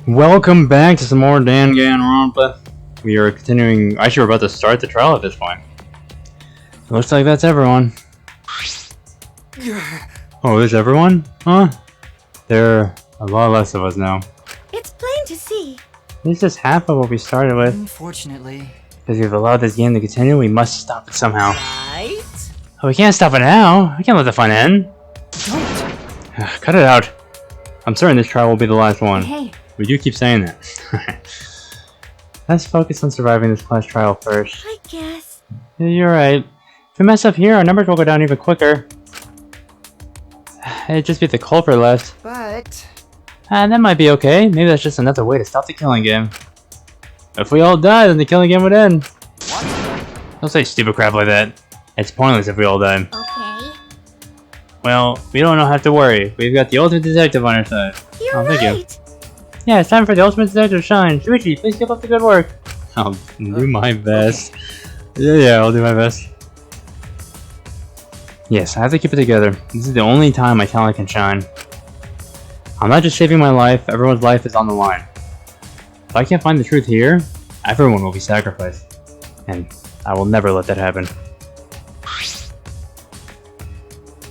Welcome back to some more Danganronpa. We are continuing. Actually, we're about to start the trial at this point. Looks like that's everyone. Oh, is everyone? Huh? There are a lot less of us now. It's plain to see. This is half of what we started with. Unfortunately. Because we've allowed this game to continue, we must stop it somehow. Right? Oh, we can't stop it now. I can't let the fun end. Don't. Cut it out. I'm certain this trial will be the last one. Hey. We do keep saying that. Let's focus on surviving this class trial first. I guess. You're right. If we mess up here, our numbers will go down even quicker. It'd just be the culprit left. But That might be okay. Maybe that's just another way to stop the killing game. If we all die, then the killing game would end. what? Don't say stupid crap like that. It's pointless if we all die. Okay. Well, we don't have to worry. We've got the ultimate detective on our side. You're thank you. right. Yeah, it's time for the ultimate detective to shine. Shuichi, please keep up the good work. I'll do my best. Okay. Yeah, I'll do my best. Yes, I have to keep it together. This is the only time my talent can shine. I'm not just saving my life, everyone's life is on the line. If I can't find the truth here, everyone will be sacrificed. And I will never let that happen.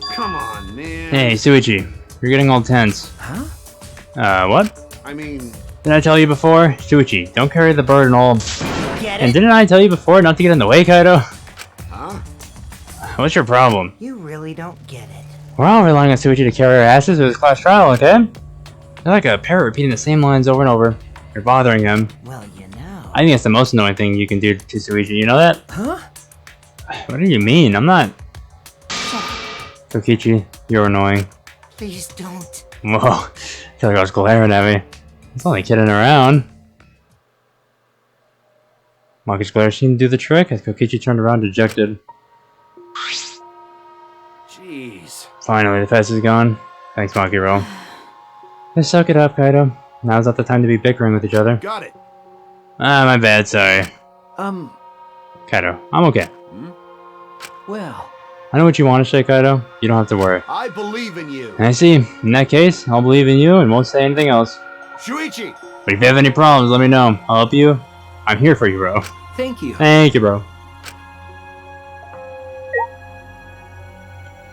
Come on, man. Hey, Shuichi, you're getting all tense. Huh? What? I mean, Didn't I tell you before? Shuichi, don't carry the burden all... Get And it? didn't I tell you before not to get in the way, Kaido? huh? What's your problem? You really don't get it. We're all relying on Shuichi to carry our asses with this class trial, okay? You're like a parrot repeating the same lines over and over. You're bothering him. Well, you know. I think it's the most annoying thing you can do to Shuichi, you know that? Huh? What do you mean? I'm not... Kokichi, you're annoying. Please don't. Whoa, I feel like I was glaring at me. It's only kidding around. Maki's glare seemed to do the trick as Kokichi turned around dejected. Jeez. Finally, the fest is gone. Thanks, Makiro. Just suck it up, Kaido. Now's not the time to be bickering with each other. Got it. My bad, sorry. Kaido, I'm okay. Well. I know what you want to say, Kaido. You don't have to worry. I believe in you. I see. In that case, I'll believe in you and won't say anything else. Shuichi! But if you have any problems, let me know. I'll help you. I'm here for you, bro. Thank you. Thank you, bro.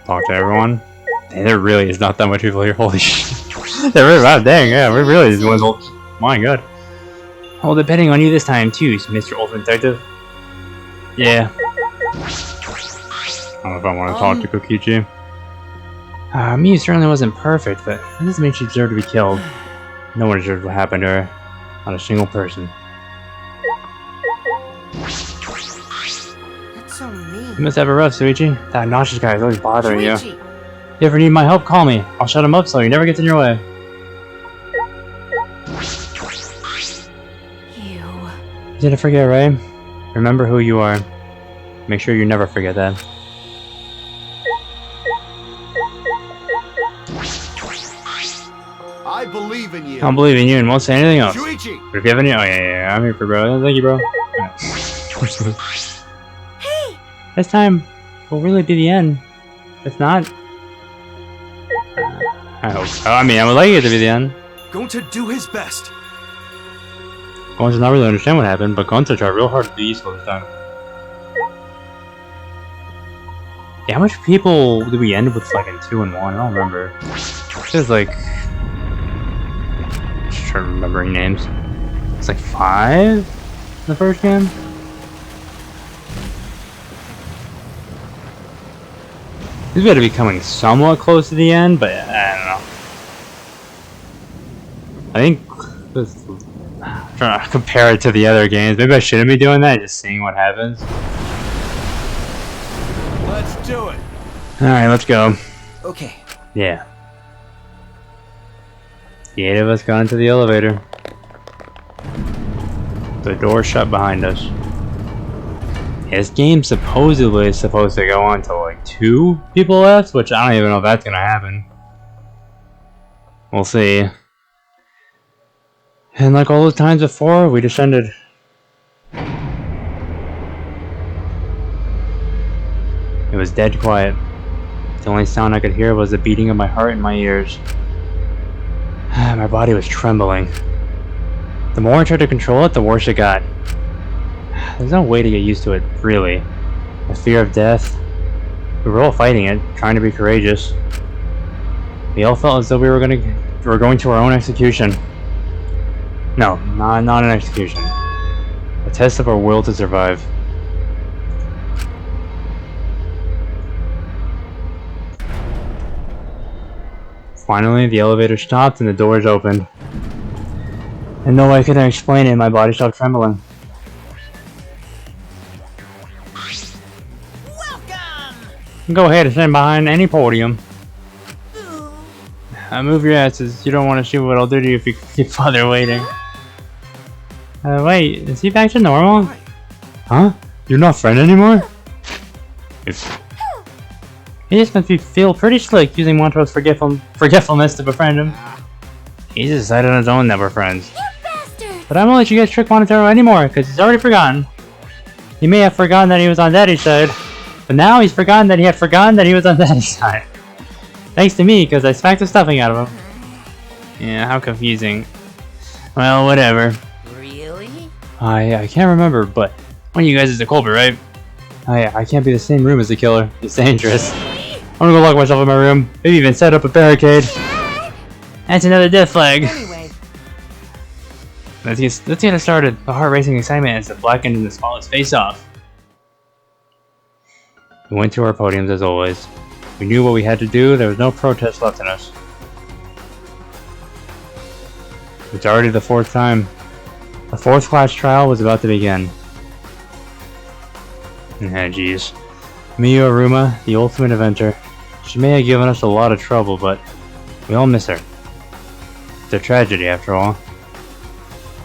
Talk to everyone. Hey, there really is not that much people here. Holy shit. There really, wow, dang, yeah, we really is one. My god. Well, depending on you this time, too, Mr. Ultimate Detective. Yeah. I don't know if I want to talk to Kokichi. Miu certainly wasn't perfect, but that doesn't mean she deserved to be killed. No one deserves what happened to her. Not a single person. That's so mean. You must have it rough, Shuichi. That obnoxious guy is always bothering you. Shuichi. If you ever need my help, call me. I'll shut him up so he never gets in your way. You. You didn't forget, right? Remember who you are. Make sure you never forget that. I believe in you. I'll believe in you and won't say anything else. Shuichi! But if you have any... Oh, yeah, I'm here for bro. Thank you, bro. Hey! This time will really be the end. If not... I hope so. I mean, I would like it to be the end. Going to do his best. Gon's not really understand what happened, but Gon's tried real hard to be useful this time. Yeah, how much people did we end with, like, in 2 and 1? I don't remember. There's, like... Just trying to remember names. It's like 5 in the first game? These got to be coming somewhat close to the end, but I don't know. I think... I'm trying to compare it to the other games. Maybe I shouldn't be doing that, just seeing what happens. Let's do it. Alright, let's go. Okay. Yeah. The 8 of us got into the elevator. The door shut behind us. Yeah, this game supposedly is supposed to go on to like 2 people left, which I don't even know if that's gonna happen. We'll see. And like all those times before, we descended. It was dead quiet. The only sound I could hear was the beating of my heart in my ears. My body was trembling. The more I tried to control it, the worse it got. There's no way to get used to it, really. The fear of death. We were all fighting it, trying to be courageous. We all felt as though we were going to our own execution. No, not an execution. A test of our will to survive. Finally, the elevator stopped and the doors opened. And no way could I explain it, my body stopped trembling. Welcome! Go ahead and stand behind any podium. Move your asses. You don't want to see what I'll do to you if you keep further waiting. Wait, is he back to normal? Huh? You're not friend anymore? He just must feel pretty slick using Montro's forgetfulness to befriend him. He's decided on his own that we're friends. You bastard! But I won't let you guys trick Monotaro anymore, because he's already forgotten. He may have forgotten that he was on Daddy's side, but now he's forgotten that he had forgotten that he was on Daddy's side. Thanks to me, because I smacked the stuffing out of him. Yeah, how confusing. Well, whatever. Really? I can't remember, but one of you guys is the culprit, right? I can't be in the same room as the killer. It's dangerous. I'm gonna go lock myself in my room. Maybe even set up a barricade. That's another death flag. Anyway, Let's get it started. The heart-racing excitement as the blackened and the spotless face off. We went to our podiums as always. We knew what we had to do. There was no protest left in us. It's already the fourth time. The fourth class trial was about to begin. Jeez. Miyu Aruma, the ultimate eventer. She may have given us a lot of trouble, but we all miss her. It's a tragedy, after all.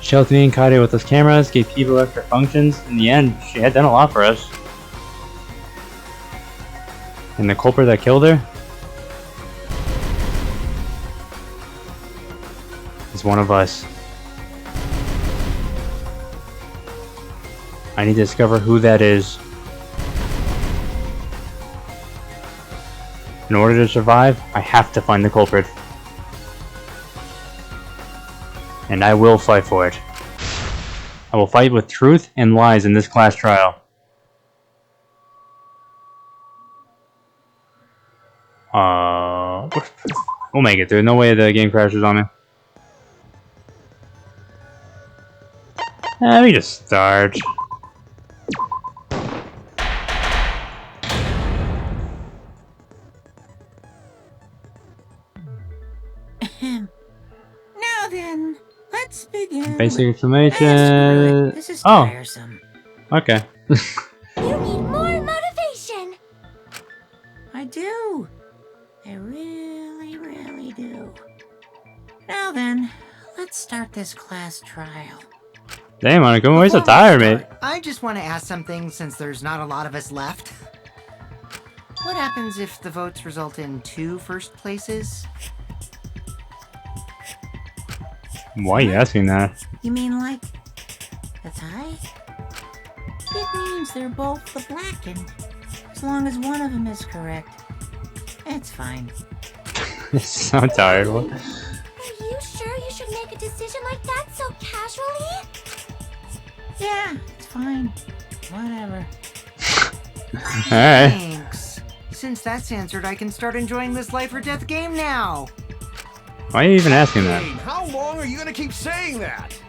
She helped me and Kaide with those cameras, gave people extra functions. In the end, she had done a lot for us. And the culprit that killed her is one of us. I need to discover who that is. In order to survive, I have to find the culprit. And I will fight for it. I will fight with truth and lies in this class trial. We'll make it. There's no way the game crashes on me. Let me just start. Now then, let's begin. Basic information. This is Oh, tiresome. okay. You need more motivation. I do. I really, really do. Now then, let's start this class trial. Damn, Monica, why are you so tired, mate? I just want to ask something since there's not a lot of us left. What happens if the votes result in 2 first places? Why are you asking that? You mean like a tie? It means they're both the blackened. As long as one of them is correct. It's fine. So tired. What? Are you sure you should make a decision like that so casually? Yeah, it's fine. Whatever. Alright. Thanks. Since that's answered, I can start enjoying this life or death game now. Why are you even asking that? Hey, how long are you gonna keep saying that?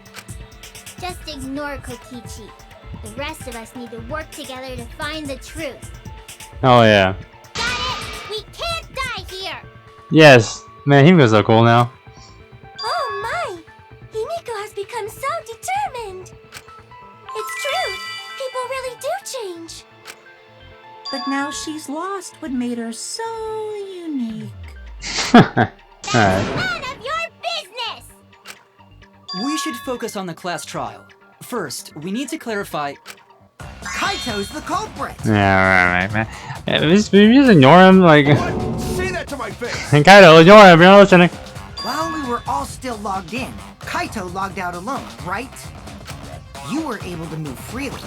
Just ignore Kokichi. The rest of us need to work together to find the truth. Oh yeah. Got it? We can't die here! Yes. Man, Himiko's so cool now. Oh my! Himiko has become so determined! It's true! People really do change! But now she's lost what made her so unique. Alright. None of your business! We should focus on the class trial. First, we need to clarify. Kaito's the culprit! Yeah, right, man. Yeah, just ignore him, like... What? Say that to my face! And Kaito, ignore him, you're not listening. While we were all still logged in, Kaito logged out alone, right? You were able to move freely.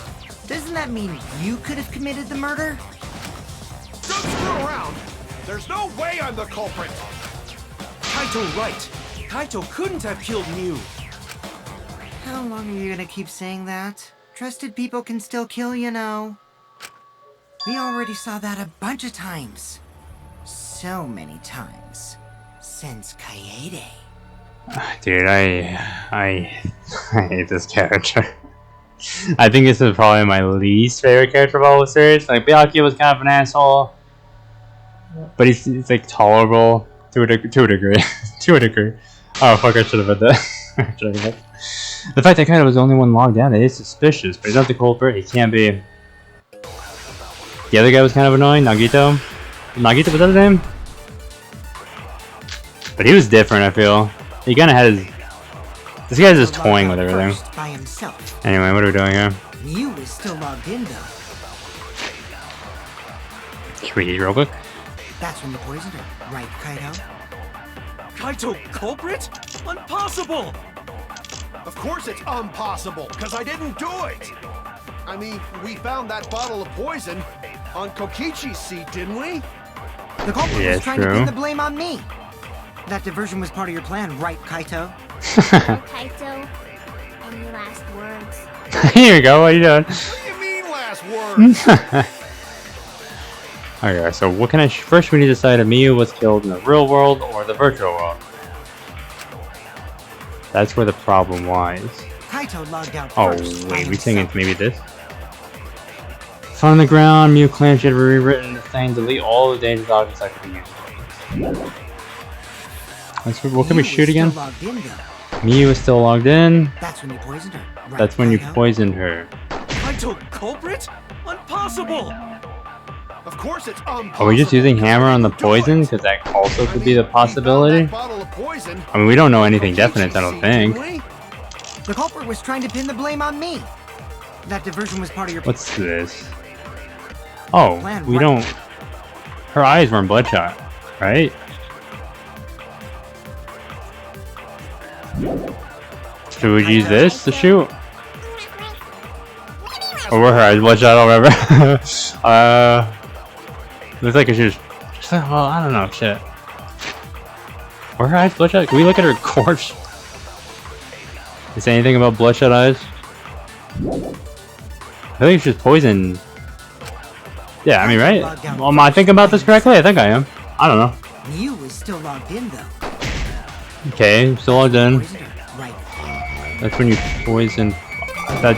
Doesn't that mean you could have committed the murder? Don't screw around! There's no way I'm the culprit! Kaito right. Kaito couldn't have killed Miu. How long are you gonna keep saying that? Trusted people can still kill, you know. We already saw that a bunch of times. So many times. Since Kaede. Dude, I hate this character. I think this is probably my least favorite character of all the series. Like, Byakuya was kind of an asshole, but he's like tolerable to a degree. To a degree. Oh fuck! I should have read that. The fact that Kaido was the only one logged out is suspicious, but he's not the culprit. He can't be. The other guy was kind of annoying, Nagito. Nagito, was that his name? But he was different, I feel. He kind of had his... This guy's just toying with everything. By himself. Anyway, what are we doing here? Mew is still logged in, though. Should we eat real quick? That's when you poisoned her, right, Kaido? Kaito culprit? Impossible! Of course it's impossible, because I didn't do it! I mean, we found that bottle of poison on Kokichi's seat, didn't we? The culprit Yeah, was trying to true. pin the blame on me. That diversion was part of your plan, right, Kaito? Kaito, any last words? Here we go, what are you doing? What do you mean last words? Okay, so what can I... First we need to decide if Miyu was killed in the real world or the virtual world. That's where the problem lies. Kaito logged out Oh, first. by wait, we think himself. it's maybe this? Found on the ground, Miyu claims she had rewritten the thing, delete all the dangerous objects that could be used. What can we Mew shoot was again? still logged in, though. Miyu is still logged in. That's when you poisoned her, right, That's when you Kaito? poisoned her. Kaito culprit? Impossible! Of course it's impossible. Are we just using hammer on the I didn't do poison? it. Because that also I could be mean, the we found possibility. that bottle of poison I mean, we don't know on anything definite, I Kokichi's don't seat, think. didn't we? The culprit was trying to pin the blame on me. That diversion was part of your What's this? Oh, plan, we right? don't... Her eyes weren't bloodshot, right? Should we use this to shoot? Or were her eyes bloodshot? I don't remember. Looks like I should just... Well, I don't know, shit. Were her eyes bloodshot? Can we look at her corpse? Is there anything about bloodshot eyes? I think it's just poison. Yeah, I mean, right? Well, am I thinking about this correctly? I think I am. I don't know. Mew was still logged in, though. Okay, still logged in. Poisoned her, right. That's when you poison. That.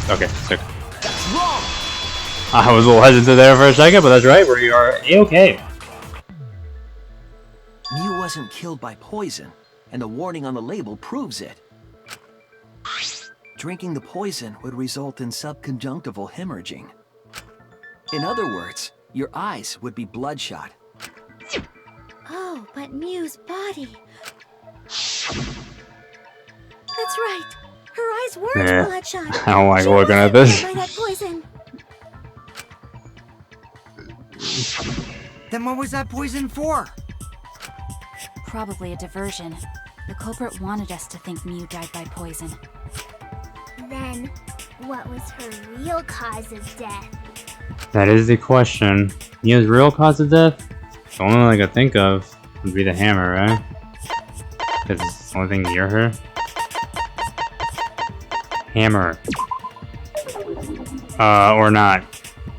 Okay, sick. That's wrong! I was a little hesitant there for a second, but that's right. We are A-okay. Mew wasn't killed by poison, and the warning on the label proves it. Drinking the poison would result in subconjunctival hemorrhaging. In other words, your eyes would be bloodshot. Oh, but Mew's body. That's right. Her eyes weren't Yeah. bloodshot. I don't like She looking at wasn't this. killed by that poison. Then what was that poison for? Probably a diversion. The culprit wanted us to think Mew died by poison. Then, what was her real cause of death? That is the question. Miyu's real cause of death? The only one I could think of would be the hammer, right? Because it's the only thing near her. Hammer. Or not.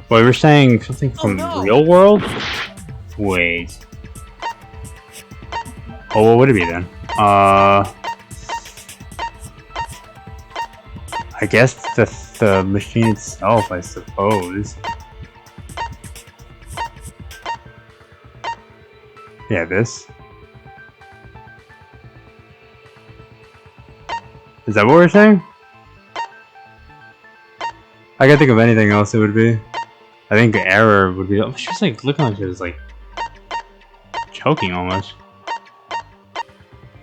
Well, we were saying something from no. real world? Wait. Oh, what would it be then? I guess the machine itself, I suppose. Yeah, this. Is that what we're saying? I can't think of anything else it would be. I think the error would be... She was like looking like she was like... choking almost.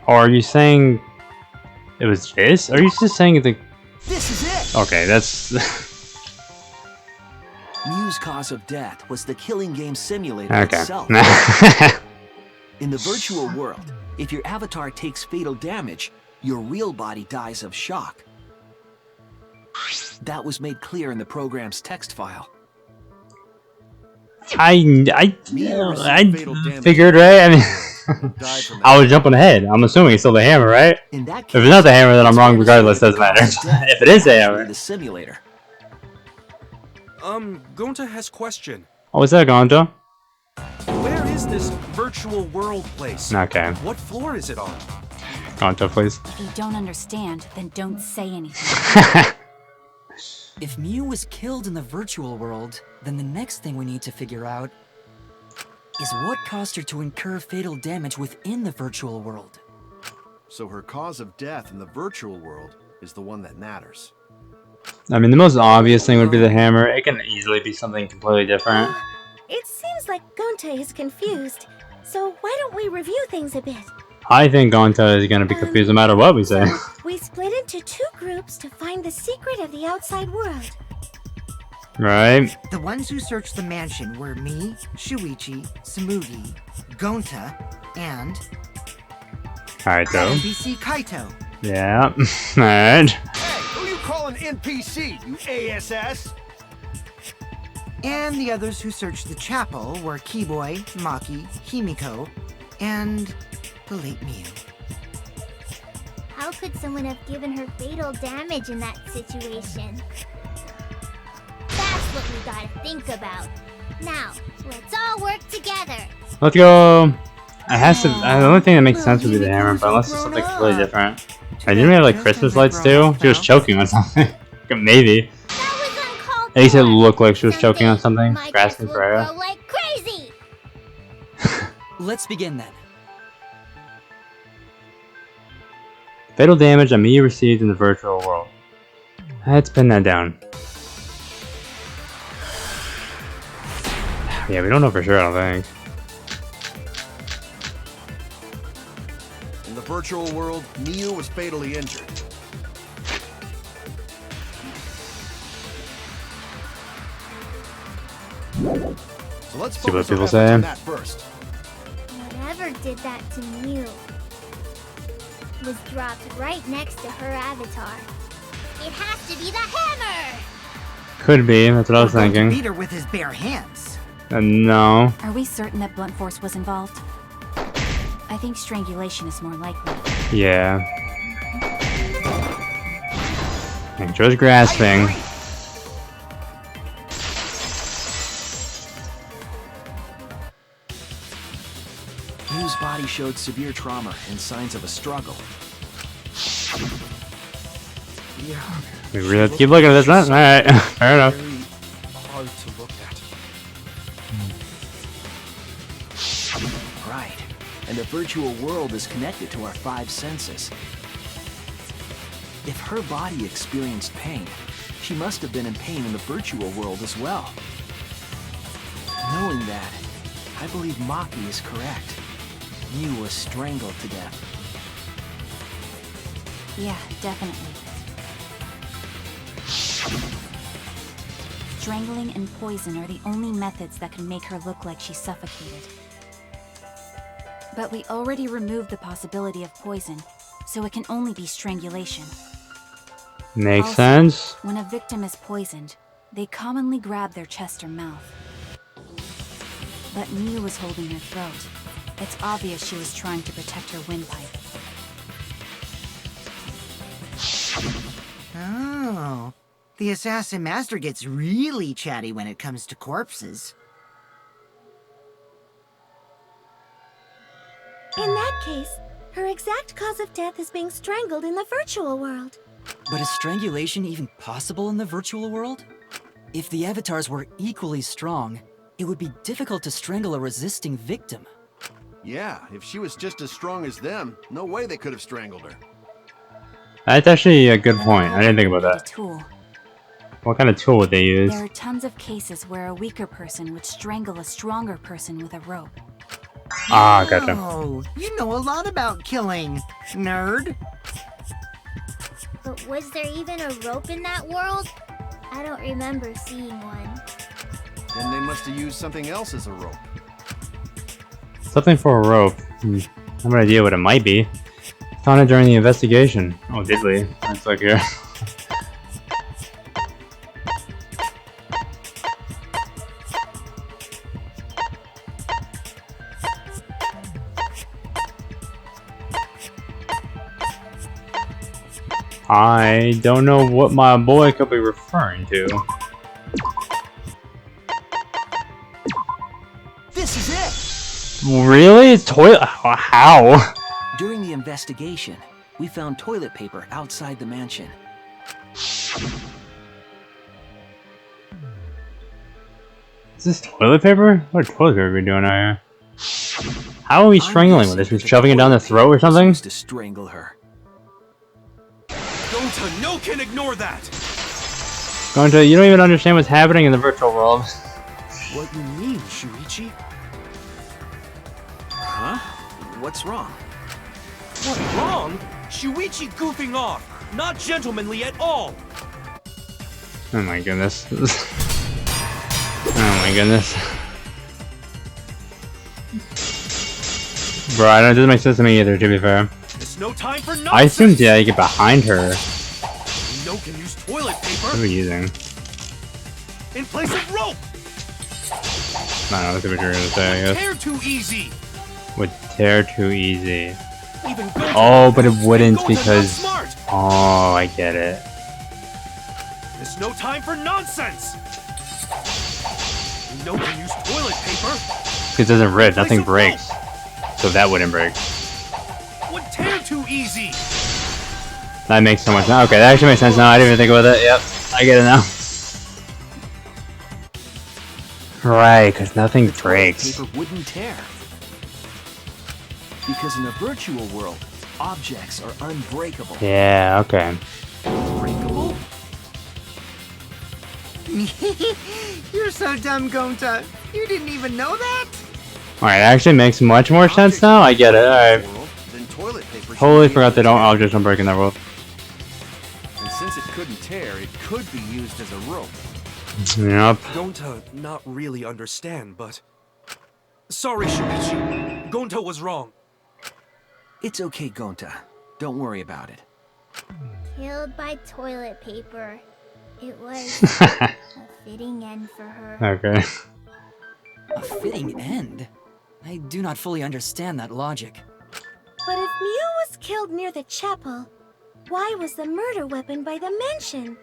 Or are you saying... it was this? Or are you just saying the... This is it! Okay, that's... Mew's cause of death was the killing game simulator okay. itself. In the virtual world, if your avatar takes fatal damage, your real body dies of shock. That was made clear in the program's text file. I Fatal damage. figured, right? I mean... Died from I was jumping ahead. I'm assuming it's still the hammer, right? In that If case, it's not the hammer, then I'm it's wrong fair to regardless. say Doesn't matter. that the cause of death If it is the possibly hammer. the simulator. Gonta has question. Oh, what's that, Gonta? Where is this virtual world place? Okay. What floor is it on? Gonta, please. If you don't understand, then don't say anything. If Mew was killed in the virtual world, then the next thing we need to figure out is what caused her to incur fatal damage within the virtual world. So her cause of death in the virtual world is the one that matters. I mean, the most obvious thing would be the hammer. It can easily be something completely different. It seems like Gonta is confused, so why don't we review things a bit? I think Gonta is gonna be confused no matter what we say. So we split into 2 groups to find the secret of the outside world. Right? The ones who searched the mansion were me, Shuichi, Samugi, Gonta, and Alright, though. NPC Kaito. Yeah. Alright. Hey, who you calling NPC, you ASS? And the others who searched the chapel were Keyboy, Maki, Himiko, and the late Mew. How could someone have given her fatal damage in that situation? That's what we gotta think about. Now, let's all work together. Let's go. It has to. The only thing that makes sense would be the hammer, but unless it's something completely different. I didn't we have like Christmas lights too? She was choking on something. Maybe. That was uncalled At least it for. looked like she was choking on something. My Grasping chest for will air. grow like crazy. Let's begin then. Fatal damage that Miyu received in the virtual world. Let's pin that down. Yeah, we don't know for sure, I don't think. In the virtual world, Miyu was fatally injured. So let's See what focus our people efforts say. on that first. Whatever did that to Mew was dropped right next to her avatar. It has to be the hammer! Could be, that's what I was Or Gonta thinking. beat her with his bare hands. No. Are we certain that blunt force was involved? I think strangulation is more likely. Yeah. And she was grasping. Mew's body showed severe trauma and signs of a struggle. We really have to keep looking at this, huh? Alright, fair enough. Very hard to look at. Right. And the virtual world is connected to our 5 senses. If her body experienced pain, she must have been in pain in the virtual world as well. Knowing that, I believe Maki is correct. Mew was strangled to death. Yeah, definitely. Strangling and poison are the only methods that can make her look like she's suffocated. But we already removed the possibility of poison, so it can only be strangulation. Makes Also, sense. When a victim is poisoned, they commonly grab their chest or mouth. But Mew was holding her throat. It's obvious she was trying to protect her windpipe. Oh. The assassin master gets really chatty when it comes to corpses. In that case, her exact cause of death is being strangled in the virtual world. But is strangulation even possible in the virtual world? If the avatars were equally strong, it would be difficult to strangle a resisting victim. Yeah, if she was just as strong as them, no way they could have strangled her. That's actually a good point. I didn't think about A that. tool. What kind of tool would they use? There are tons of cases where a weaker person would strangle a stronger person with a rope. Ah, gotcha. Oh, you know a lot about killing, nerd. But was there even a rope in that world? I don't remember seeing one. Then they must have used something else as a rope. Something for a rope. I have an idea what it might be. Found it during the investigation. Oh, did we? Let's look here. I don't know what my boy could be referring to. This is it! Really? Toilet? How? During the investigation, we found toilet paper outside the mansion. Is this toilet paper? What toilet paper are we doing out here? How are we strangling with this? We shoving it down the throat or something? Used to strangle her. Gonta, no can ignore that! Gonta, you don't even understand what's happening in the virtual world. What you mean, Shuichi? Huh? What's wrong? What, wrong? Shuichi goofing off! Not gentlemanly at all! Oh my goodness. Oh my goodness. Bro, it doesn't make sense to me either, to be fair. There's no time for nonsense! I assumed, yeah, you get behind her. No can use toilet paper! What are we using? In place of rope! I don't know, that's what you're gonna say, I guess. Tear too easy! Would tear too easy. Even Gonta Oh, but it and wouldn't Gonta's because... not smart! Oh, I get it. There's no time for nonsense! No can use toilet paper! Because it doesn't rip, nothing breaks. So that wouldn't break. Would tear too easy! That makes so much sense. Okay, that actually makes sense now. I didn't even think about it. Yep, I get it now. Right, because nothing breaks. Paper wouldn't tear. Because in the virtual world, objects are unbreakable. Yeah, okay. Unbreakable? You're so dumb, Gonta. You didn't even know that? Alright, that actually makes much more sense now. I get it. Alright. Then toilet paper Totally forgot that objects don't break in that world. And since it couldn't tear, it could be used as a rope. Yep. Gonta not really understand, but... Sorry, Shuichi. Gonta was wrong. It's okay, Gonta. Don't worry about it. Killed by toilet paper. It was a fitting end for her. Okay. A fitting end? I do not fully understand that logic. But if Mew was killed near the chapel, why was the murder weapon by the mansion?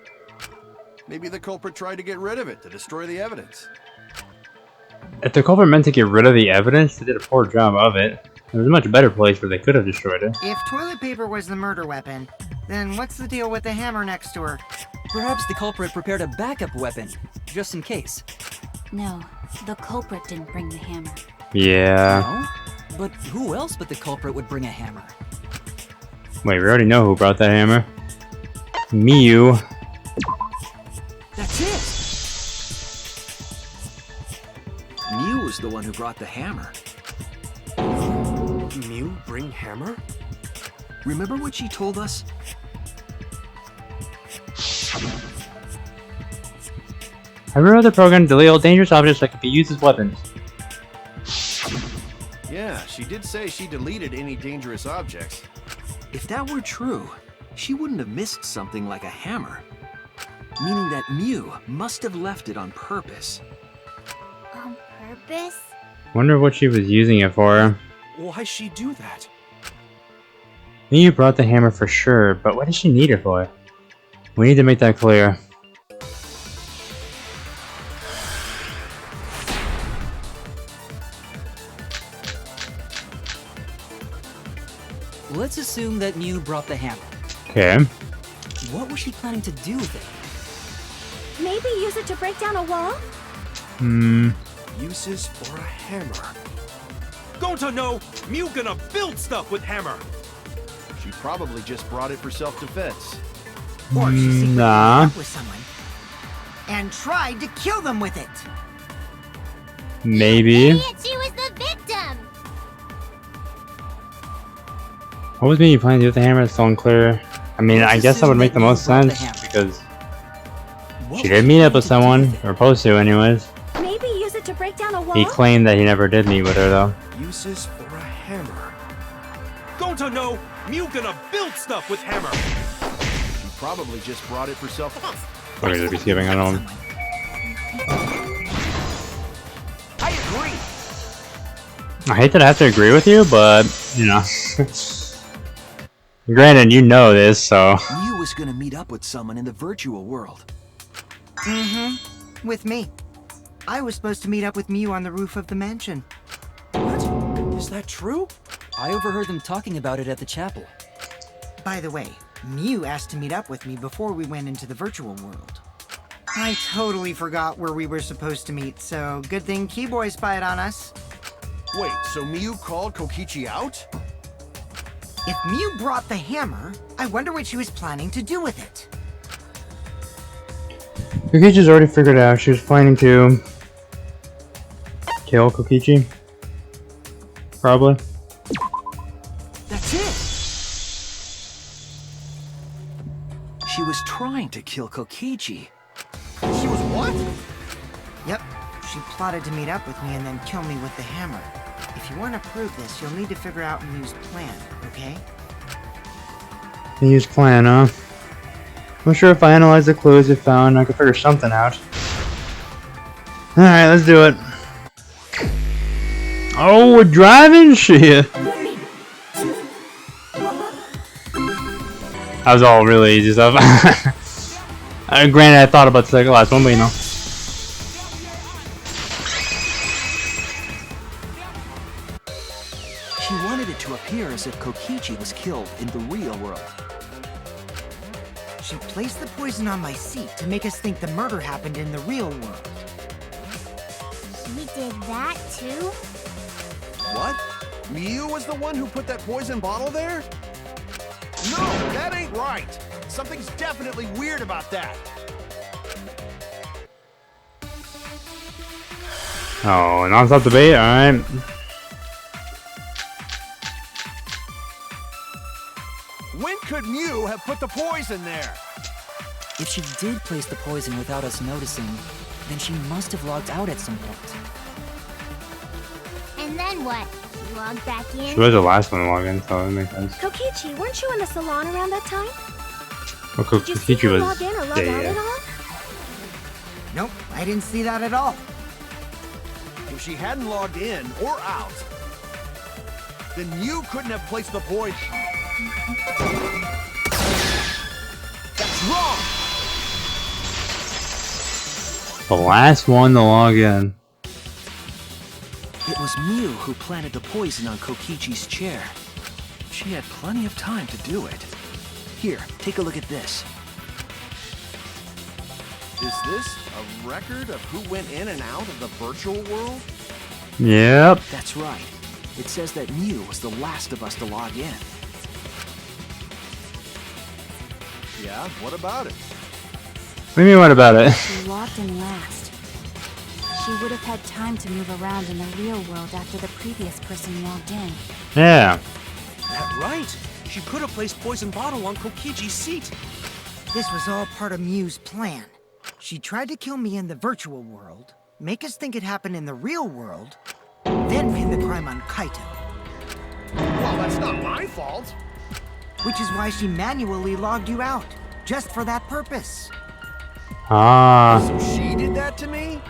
Maybe the culprit tried to get rid of it to destroy the evidence. If the culprit meant to get rid of the evidence, they did a poor job of it. There was a much better place where they could have destroyed it. If toilet paper was the murder weapon, then what's the deal with the hammer next to her? Perhaps the culprit prepared a backup weapon, just in case. No, the culprit didn't bring the hammer. Yeah. No? But who else but the culprit would bring a hammer? Wait, we already know who brought that hammer. Mew. That's it! Mew was the one who brought the hammer. Mew bring hammer? Remember what she told us? I remember the program to delete all dangerous objects that could be used as weapons. Yeah, she did say she deleted any dangerous objects. If that were true, she wouldn't have missed something like a hammer. Meaning that Mew must have left it on purpose. On purpose? Wonder what she was using it for. Why she do that? Mew brought the hammer for sure, but what does she need it for? We need to make that clear. Let's assume that Mew brought the hammer. Okay. What was she planning to do with it? Maybe use it to break down a wall? Uses for a hammer. Gonta no! Mew gonna build stuff with hammer! She probably just brought it for self-defense. Or she secretly Nah. met up with someone and tried to kill them with it. Maybe. Idiot, she was the victim! What was Mew planning to do with the hammer? It's so unclear. I mean, I guess that would make the most Brought the sense hammer. because What she was did meet up with planning to do someone, or supposed to, anyways. Maybe use it to break down a wall? He claimed that he never did meet with her, though. Uses for a hammer. Gonta no! Mew gonna build stuff with hammer! She probably just brought it for self-defense. Or could be skipping, I don't know. I agree! I hate that I have to agree with you, but, you know. Granted, you know this, so. Mew was gonna meet up with someone in the virtual world. Mm-hmm. With me. I was supposed to meet up with Mew on the roof of the mansion. What? Is that true? I overheard them talking about it at the chapel. By the way, Mew asked to meet up with me before we went into the virtual world. I totally forgot where we were supposed to meet, so good thing Keyboy spied on us. Wait, so Miu called Kokichi out? If Mew brought the hammer, I wonder what she was planning to do with it. Kokichi's already figured out she was planning to kill Kokichi. Probably. That's it! She was trying to kill Kokichi. She was what? Yep, she plotted to meet up with me and then kill me with the hammer. If you want to prove this, you'll need to figure out Mew's plan, okay? Mew's plan, huh? I'm sure if I analyze the clues we found, I could figure something out. Alright, let's do it. Oh, we're driving shit! That was all really easy stuff. Granted, I thought about the last one, but you know. She wanted it to appear as if Kokichi was killed in the real world. She placed the poison on my seat to make us think the murder happened in the real world. She did that too? What? Miu was the one who put that poison bottle there? No, that ain't right. Something's definitely weird about that. Oh, non-stop debate, alright. When could Miu have put the poison there? If she did place the poison without us noticing, then she must have logged out at some point. And then what? She logged back in? She was the last one to log in, so that makes sense. Kokichi, weren't you in the salon around that time? Well, Did you see Kokichi her was log in or log out dead. at all? Nope, I didn't see that at all. If she hadn't logged in or out, then Miu couldn't have placed the poison. That's wrong! The last one to log in. It was Miu who planted the poison on Kokichi's chair. She had plenty of time to do it. Here, take a look at this. Is this a record of who went in and out of the virtual world? Yep. That's right. It says that Miu was the last of us to log in. Yeah, what about it? What do you mean, what about it? She logged in last. She would have had time to move around in the real world after the previous person logged in. Yeah. That right. She could have placed poison bottle on Kokichi's seat. This was all part of Mew's plan. She tried to kill me in the virtual world, make us think it happened in the real world, then pin the crime on Kaito. Well, that's not my fault. Which is why she manually logged you out, just for that purpose. Ah. So she did that to me?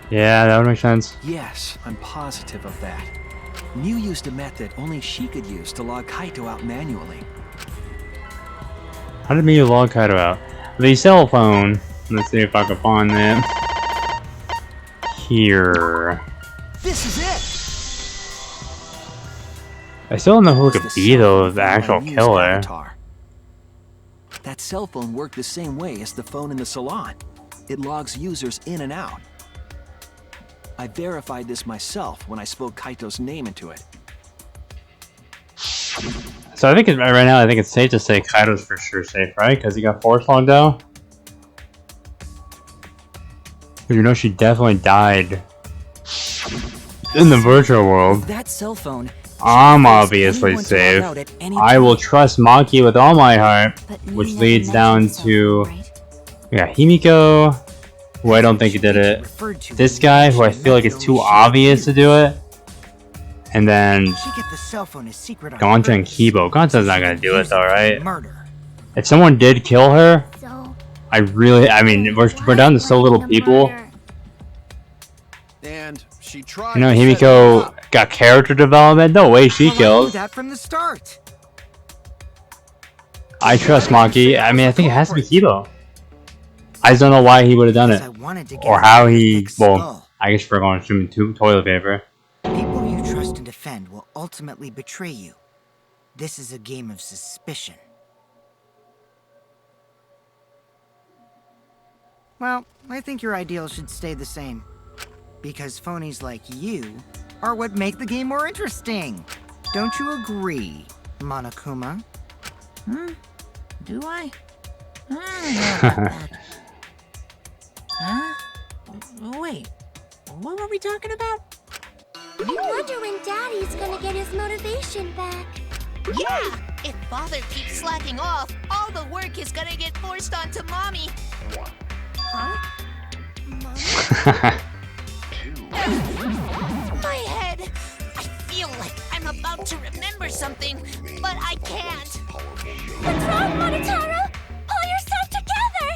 Yeah, that would make sense. Yes, I'm positive of that. Miu used a method only she could use to log Kaito out manually. How did Miu log Kaito out? The cell phone. Let's see if I can find that. Here. This is it! I still don't know who it It's could the be though, cell the phone actual by Miu's killer. avatar. That cell phone worked the same way as the phone in the salon. It logs users in and out. I verified this myself when I spoke Kaito's name into it. So I think right now, I think it's safe to say Kaito's for sure safe, right? Because he got force logged out. You know, she definitely died in the virtual world. That cell phone. I'm obviously safe. I will trust Maki with all my heart, But Miu which never leads mentioned down cell to phone, right? yeah, Himiko, who I don't think he did it. This guy, who I feel like it's too obvious to do it, and then She kept the cell phone a secret on Ganja and purpose. Kibo. Ganja's not gonna do it though, right? Murder. If someone did kill her, So, I mean, we're down to so little people. And she tried You know, to set me Himiko up. got character development. No way she Well, I knew killed. that from the start. I trust Maki. I mean, I think it has to be Kibo. I just don't know why he would have done it. Or how he... Well, I guess we're going to assume toilet paper. People you trust and defend will ultimately betray you. This is a game of suspicion. Well, I think your ideals should stay the same. Because phonies like you are what make the game more interesting. Don't you agree, Monokuma? Do I? I don't know about that. Huh? Wait, what were we talking about? I wonder when Daddy's gonna get his motivation back. Yeah! If Father keeps slacking off, all the work is gonna get forced onto Mommy. Huh? Mommy? My head! I feel like I'm about to remember something, but I can't. What's wrong, Monotaro? Pull yourself together!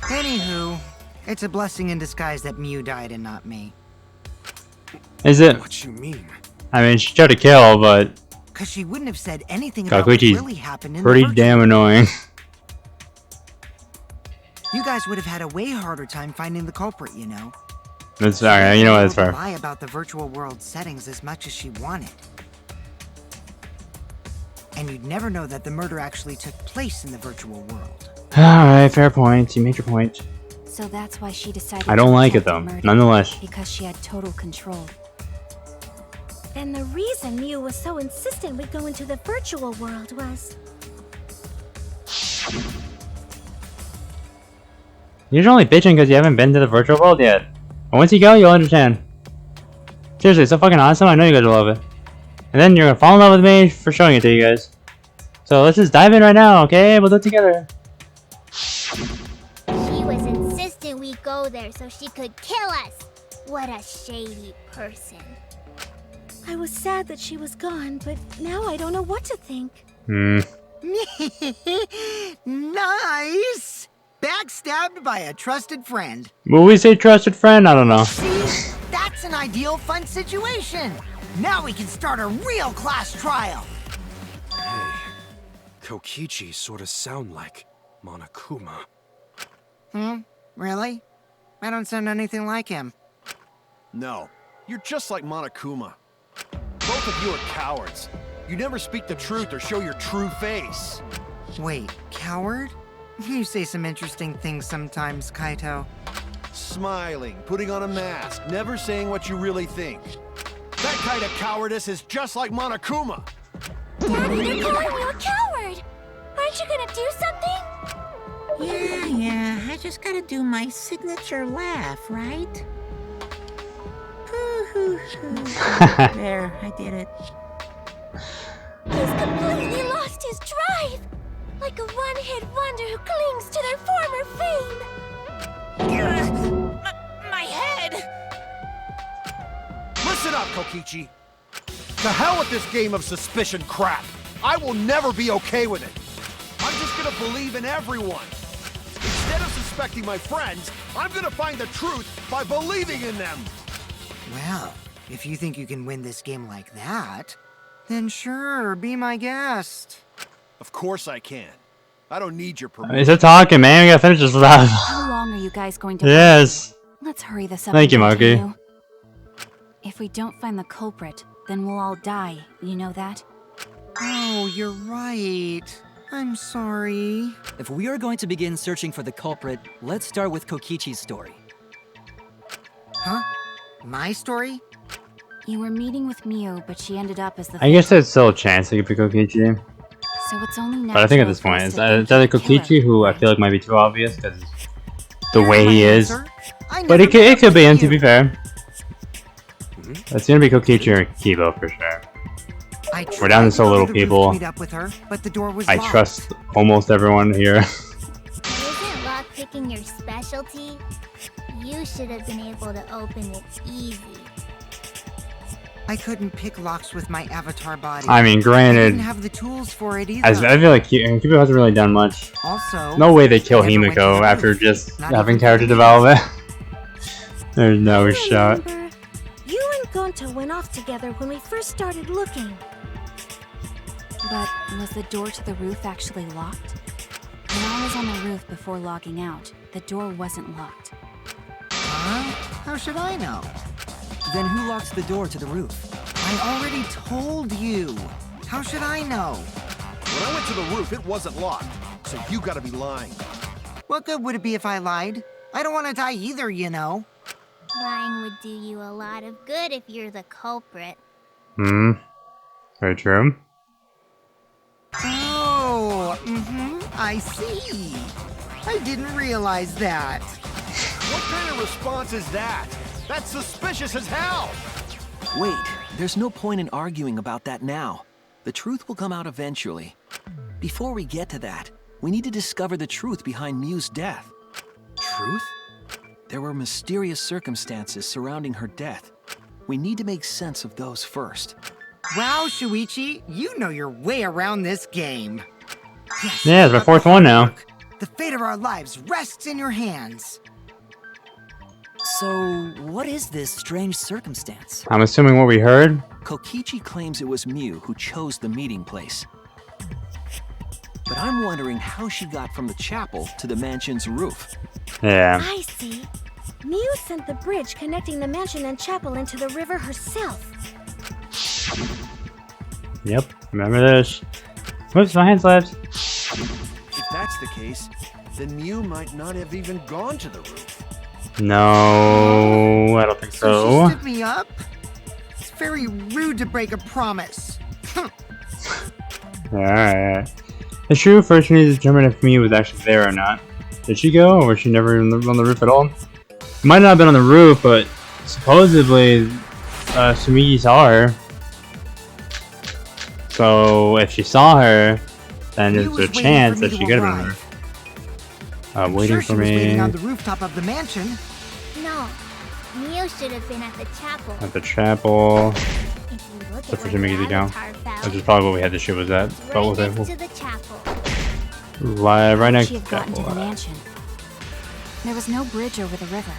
Anywho, it's a blessing in disguise that Mew died and not me. Is it? What you mean? I mean, she tried to kill, but... Because she wouldn't have said anything about what Kakuichi's really happened in pretty the damn annoying. You guys would have had a way harder time finding the culprit, you know. That's fair, you know what, that's She fair. lie about the virtual world settings as much as she wanted. And you'd never know that the murder actually took place in the virtual world. Alright, fair point. You made your point. So that's why she decided I don't to like it protect though, the murder, nonetheless. because she had total control. And the reason Mew was so insistent we go into the virtual world was... You're only bitching because you haven't been to the virtual world yet. And once you go, you'll understand. Seriously, it's so fucking awesome. I know you guys will love it. And then you're gonna fall in love with me for showing it to you guys. So let's just dive in right now, okay? We'll do it together. She was insistent we go there so she could kill us. What a shady person. I was sad that she was gone, but now I don't know what to think. Nice! Backstabbed by a trusted friend. Will we say trusted friend? I don't know. See? That's an ideal fun situation. Now we can start a real class trial. Hey, Kokichi sort of sound like Monokuma. Really? I don't sound anything like him. No, you're just like Monokuma. Both of you are cowards. You never speak the truth or show your true face. Wait, coward? You say some interesting things sometimes, Kaito. Smiling, putting on a mask, never saying what you really think. That kind of cowardice is just like Monokuma. Daddy, they're calling you a coward. Aren't you gonna do something? Yeah, I just gotta do my signature laugh, right? There, I did it. He's completely lost his drive. Like a one-hit wonder who clings to their former fame. My head! Listen up, Kokichi. To hell with this game of suspicion crap. I will never be okay with it. I'm just gonna believe in everyone. Instead of suspecting my friends, I'm gonna find the truth by believing in them. Well, if you think you can win this game like that, then sure, be my guest. Of course I can. I don't need your permission. He's talking, man. We gotta finish this stuff. How long are you guys going to Yes. Let's hurry this up. Thank you, and Maki. continue. If we don't find the culprit, then we'll all die. You know that? Oh, you're right. I'm sorry. If we are going to begin searching for the culprit, let's start with Kokichi's story. Huh? My story? You were meeting with Mew, but she ended up as the. I guess there's still a chance it could be Kokichi. So it's only But I think at natural this for point, us it's to think either he's the killer. Kokichi, who I feel like might be too obvious because the way he is. I But never it could be him, met to be you. fair. It's gonna be Kokichi or Kibo for sure. I We're down to tried so go little the roof people. to meet up with her, but the door was I locked. trust almost everyone here. Isn't lock picking your specialty? You should have been able to open it easy. I couldn't pick locks with my avatar body. I mean, I granted, didn't have the tools for it either. I feel like Kibo hasn't really done much. Also, No way they kill I never went to Himiko the after roof, just not having even character 10 development. There's no shot. Remember, you and Gonta went off together when we first started looking. But was the door to the roof actually locked? When I was on the roof before logging out, the door wasn't locked. Huh? How should I know? Then who locks the door to the roof? I already told you. How should I know? When I went to the roof, it wasn't locked. So you gotta be lying. What good would it be if I lied? I don't want to die either, you know. Lying would do you a lot of good if you're the culprit. Hmm. Very true. Oh, I see. I didn't realize that. What kind of response is that? That's suspicious as hell! Wait, there's no point in arguing about that now. The truth will come out eventually. Before we get to that, we need to discover the truth behind Miu's death. Truth? There were mysterious circumstances surrounding her death. We need to make sense of those first. Wow, Shuichi, you know your way around this game. Yes, Yeah, it's my fourth one now. the fate of our lives rests in your hands. So, what is this strange circumstance? I'm assuming what we heard. Kokichi claims it was Miu who chose the meeting place. But I'm wondering how she got from the chapel to the mansion's roof. Yeah. I see. Miu sent the bridge connecting the mansion and chapel into the river herself. Yep. Remember this. Whoops, my hand slipped. If that's the case, then Miu might not have even gone to the roof. No, I don't think So so. she stood me up? It's very rude to break a promise. Alright. It's true, first we need to determine if Miu was actually there or not. Did she go, or was she never on the roof at all? Might not have been on the roof, but supposedly Sumigi saw her. So if she saw her, then Miu there's was a waiting chance for me that she to could have been on the arrive. roof. I'm Waiting sure for she was waiting me on the rooftop of the mansion. No, Miu should have been at the chapel. at the chapel. If you look So at for where Jimmy the to go. avatar fell, Which is probably what we had to shoot was that. it's But right we'll say, next to the chapel. right next She to had the gotten to chapel. the mansion. There was no bridge over the river.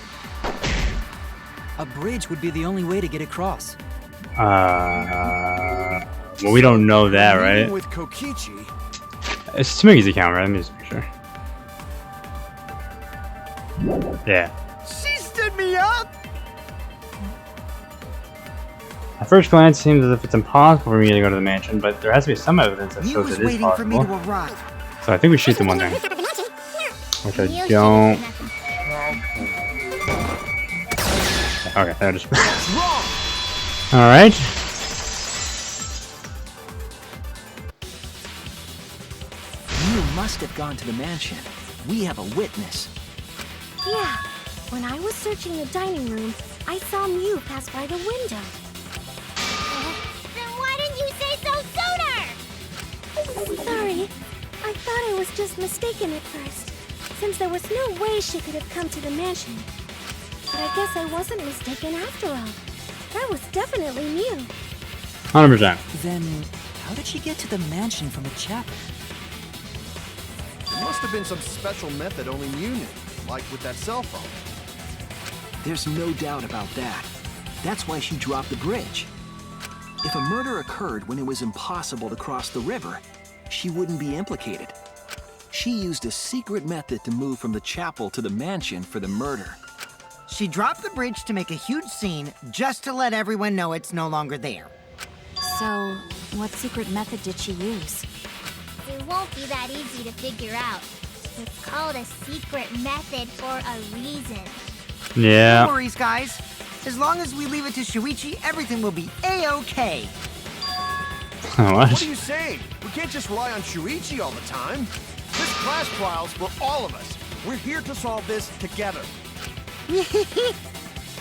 A bridge would be the only way to get across. Well, we don't know that, Meeting right? with Kokichi. It's Smigi's account, right? Let me just make sure. Yeah. She stood me up! At first glance, it seems as if it's impossible for me to go to the mansion, but there has to be some evidence that Miu shows was it is waiting for me to possible. arrive. So I think we shoot the one there. Which I Miu should don't. have been at the Okay, there it is. Wrong! Alright. Miu must have gone to the mansion. We have a witness. Yeah, when I was searching the dining room, I saw Miu pass by the window. Then why didn't you say so sooner? Sorry, I thought I was just mistaken at first, since there was no way she could have come to the mansion. But I guess I wasn't mistaken after all. That was definitely Miu. 100%. Then, how did she get to the mansion from the chapel? It must have been some special method only Miu knew, like with that cell phone. There's no doubt about that. That's why she dropped the bridge. If a murder occurred when it was impossible to cross the river, she wouldn't be implicated. She used a secret method to move from the chapel to the mansion for the murder. She dropped the bridge to make a huge scene, just to let everyone know it's no longer there. So, what secret method did she use? It won't be that easy to figure out. It's called a secret method for a reason. Yeah. No worries, guys. As long as we leave it to Shuichi, everything will be A-okay. What? What are you saying? We can't just rely on Shuichi all the time. This class trial's for all of us. We're here to solve this together.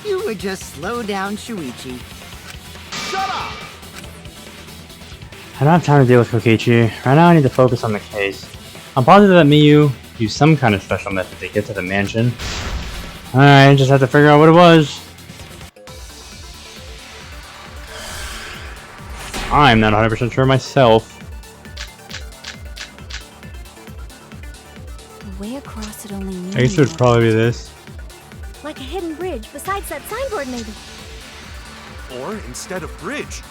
You would just slow down Shuichi. Shut up! I don't have time to deal with Kokichi. Right now I need to focus on the case. I'm positive that Miu used some kind of special method to get to the mansion. Alright, just have to figure out what it was. I'm not 100% sure myself. The way across it only Miu I guess it would knew. probably be this. Like a hidden bridge besides that signboard, maybe. Or instead of bridge.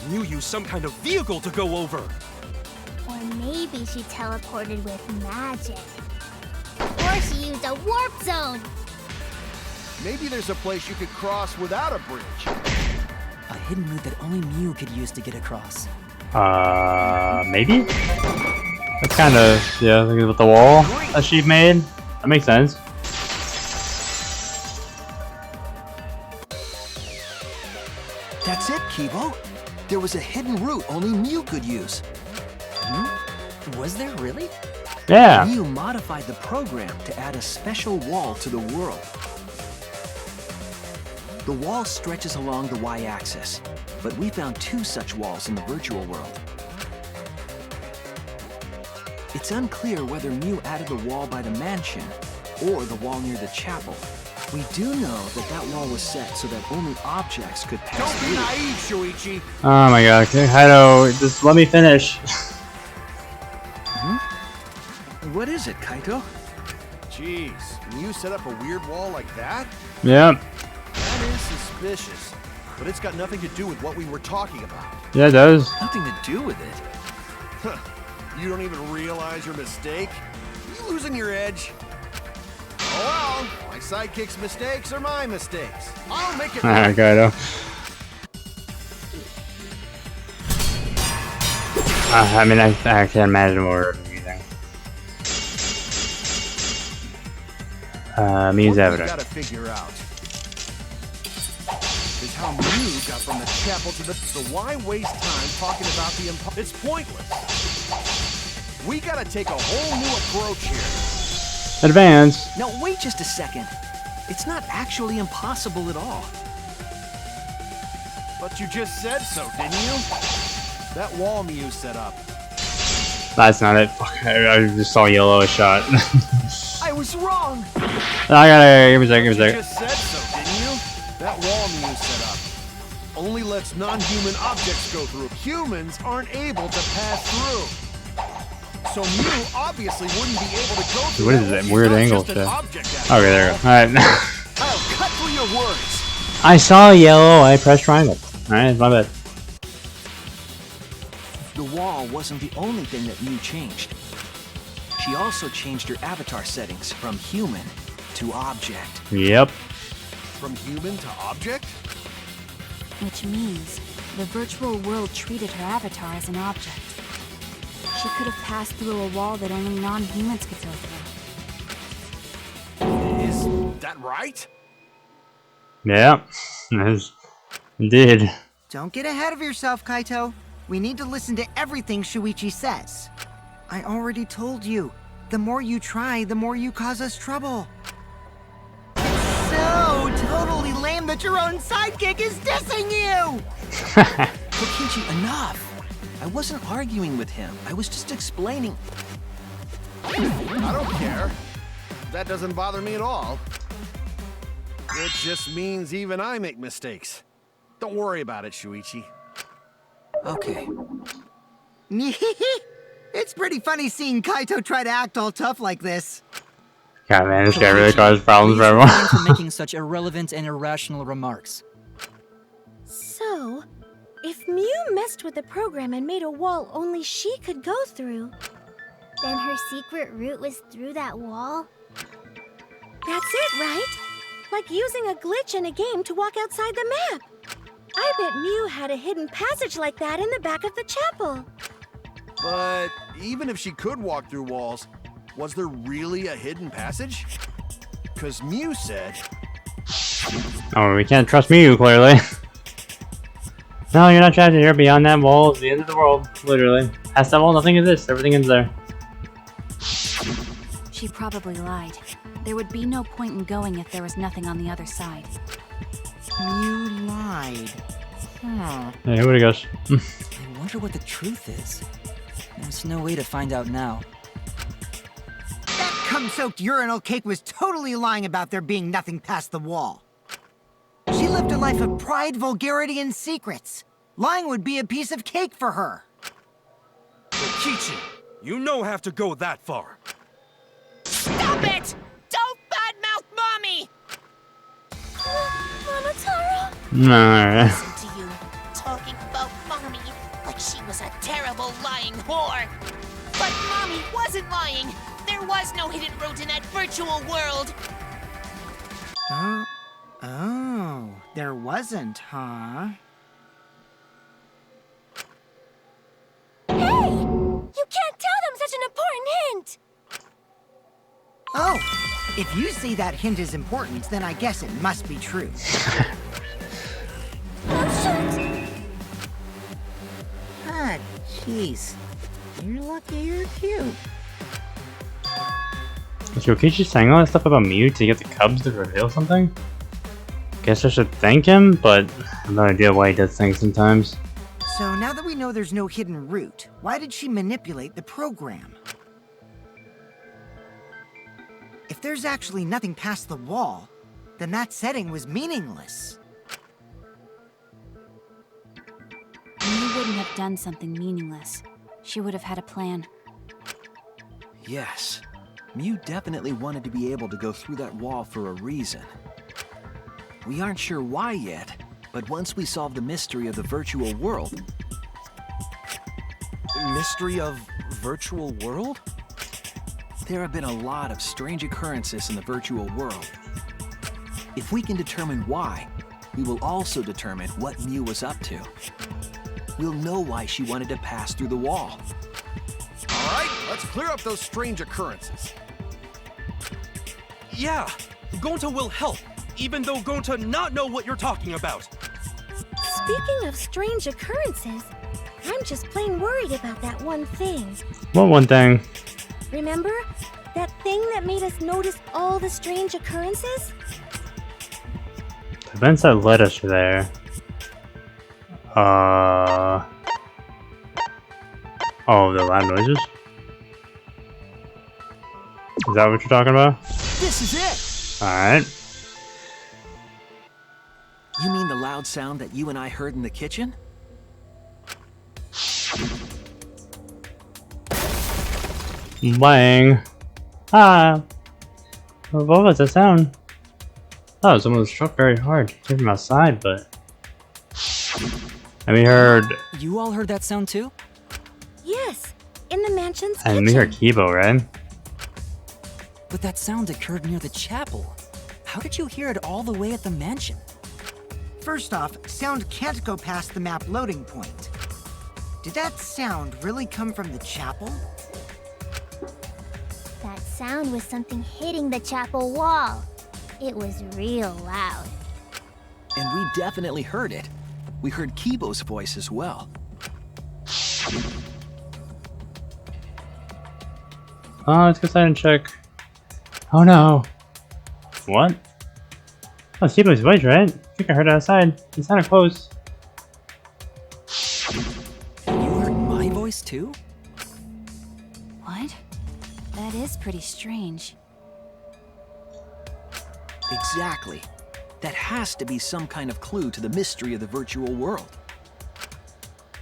Mew used some kind of vehicle to go over. Or maybe she teleported with magic. Or she used a warp zone. Maybe there's a place you could cross without a bridge. A hidden route that only Mew could use to get across. Maybe? That's kind of, yeah, with the wall that she made. That makes sense. That's it, Kibo. There was a hidden route only Mew could use. Was there really? Yeah. Mew modified the program to add a special wall to the world. The wall stretches along the y-axis, but we found 2 such walls in the virtual world. It's unclear whether Mew added the wall by the mansion or the wall near the chapel. We do know that that wall was set so that only objects could pass Don't be through. naive, Shuichi. Oh my god, okay, Kaido, just let me finish. What is it, Kaito? Jeez, can you set up a weird wall like that? Yeah. That is suspicious, but it's got nothing to do with what we were talking about. Yeah, it does. Nothing to do with it. Huh. You don't even realize your mistake? You losing your edge? Oh well, my sidekick's mistakes are my mistakes. I'll make it Alright, right. Kaido. I mean, I can't imagine what we're using. Mew's What we evidence. gotta figure out is how Mew got from the chapel to the... So why waste time talking about the It's pointless. We gotta take a whole new approach here. Advance. Now wait just a second. It's not actually impossible at all. But you just said so, didn't you? That wall Mew set up. That's not it. Fuck, I just saw yellow shot. I was wrong. I gotta, give me a second, You give me a second. just said so, didn't you? That wall Mew set up only lets non-human objects go through. Humans aren't able to pass through. So Mew obviously wouldn't be able to go through. What is that weird Not angle just an shit? object after Okay, there all. we go. Alright. I'll cut through your words. I saw yellow, I pressed triangle. Alright, my bad. The wall wasn't the only thing that Mew changed. She also changed her avatar settings from human to object. Yep. From human to object? Which means the virtual world treated her avatar as an object. She could have passed through a wall that only non-humans could go through. Is that right? Yeah. Yes. Indeed. Don't get ahead of yourself, Kaito. We need to listen to everything Shuichi says. I already told you, the more you try, the more you cause us trouble. So totally lame that your own sidekick is dissing you! Kokichi, enough! I wasn't arguing with him. I was just explaining. I don't care. That doesn't bother me at all. It just means even I make mistakes. Don't worry about it, Shuichi. Okay. It's pretty funny seeing Kaito try to act all tough like this. God, man, this guy really Kokichi, causes problems for please everyone. refrain from making such irrelevant and irrational remarks. So, if Mew messed with the program and made a wall only she could go through, Then her secret route was through that wall? that's it, right? Like using a glitch in a game to walk outside the map. I bet Mew had a hidden passage like that in the back of the chapel. But even if she could walk through walls, was there really a hidden passage? Because Mew said... Oh, we can't trust Mew, clearly. No, you're not trapped here. Beyond that wall is the end of the world. Literally. Past that wall, nothing exists. Everything is there. She probably lied. There would be no point in going if there was nothing on the other side. Mew lied. Hey, who would goes? I wonder what the truth is. There's no way to find out now. That cum-soaked urinal cake was totally lying about there being nothing past the wall. She lived a life of pride, vulgarity, and secrets. Lying would be a piece of cake for her. Kokichi, you no have to go that far. Stop it! Don't badmouth Mommy! Monotaro? No. Listen to you, talking about Mommy. before. But Mommy wasn't lying. There was no hidden route in that virtual world. Oh, there wasn't, huh? Hey! You can't tell them such an important hint! Oh, if you say that hint is important, then I guess it must be true. Oh, shoot! Ah, jeez. You're lucky you're cute. Is Yokichi saying all that stuff about Mew to get the Cubs to reveal something? Guess I should thank him, but I have no idea why he does things sometimes. So now that we know there's no hidden route, why did she manipulate the program? If there's actually nothing past the wall, then that setting was meaningless. Mew wouldn't have done something meaningless. She would have had a plan. Yes. Mew definitely wanted to be able to go through that wall for a reason. We aren't sure why yet, but once we solve the mystery of the virtual world... Mystery of virtual world? There have been a lot of strange occurrences in the virtual world. If we can determine why, we will also determine what Mew was up to. We'll know why she wanted to pass through the wall. All right, let's clear up those strange occurrences. Yeah, Gonta will help, even though Gonta not know what you're talking about. Speaking of strange occurrences, I'm just plain worried about that one thing. What one thing? Remember? That thing that made us notice all the strange occurrences? The events that led us there. Oh, the loud noises? Is that what you're talking about? This is it! Alright. You mean the loud sound that you and I heard in the kitchen? Bang. Ah. What was that sound? Oh, someone was struck very hard. Came from outside, but... And we heard... You all heard that sound too? Yes, in the mansion's And kitchen. we heard Kibo, right? But that sound occurred near the chapel. How did you hear it all the way at the mansion? First off, sound can't go past the map loading point. Did that sound really come from the chapel? That sound was something hitting the chapel wall. It was real loud. And we definitely heard it. We heard Kibo's voice as well. Oh, let's go inside and check. Oh no. What? Oh, it's Kibo's voice, right? I think I heard it outside. It sounded close. You heard my voice too? What? That is pretty strange. Exactly. That has to be some kind of clue to the mystery of the virtual world.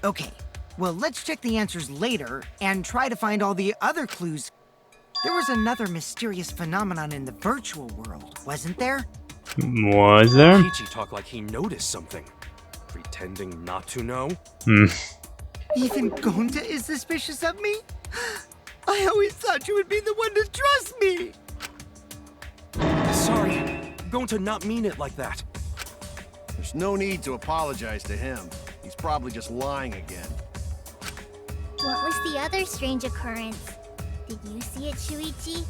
Okay, well, let's check the answers later and try to find all the other clues. There was another mysterious phenomenon in the virtual world, wasn't there? Was there? Kichi talked like he noticed something. Pretending not to know? Even Gonta is suspicious of me? I always thought you would be the one to trust me! Sorry, Gonta not mean it like that. There's no need to apologize to him. He's probably just lying again. What was the other strange occurrence? Did you see it, Shuichi?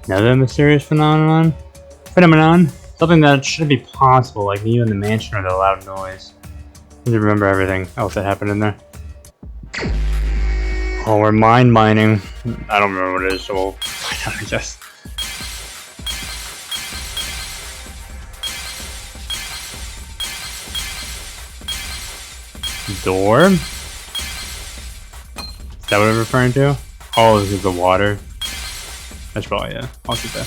Another mysterious phenomenon? Something that should be possible, like you in the mansion or the loud noise. I need to remember everything else that happened in there. Oh, we're mind mining. I don't remember what it is, so we'll find out, I guess. Door? Is that what I'm referring to? Oh, this is the water. That's probably, yeah. I'll sit there.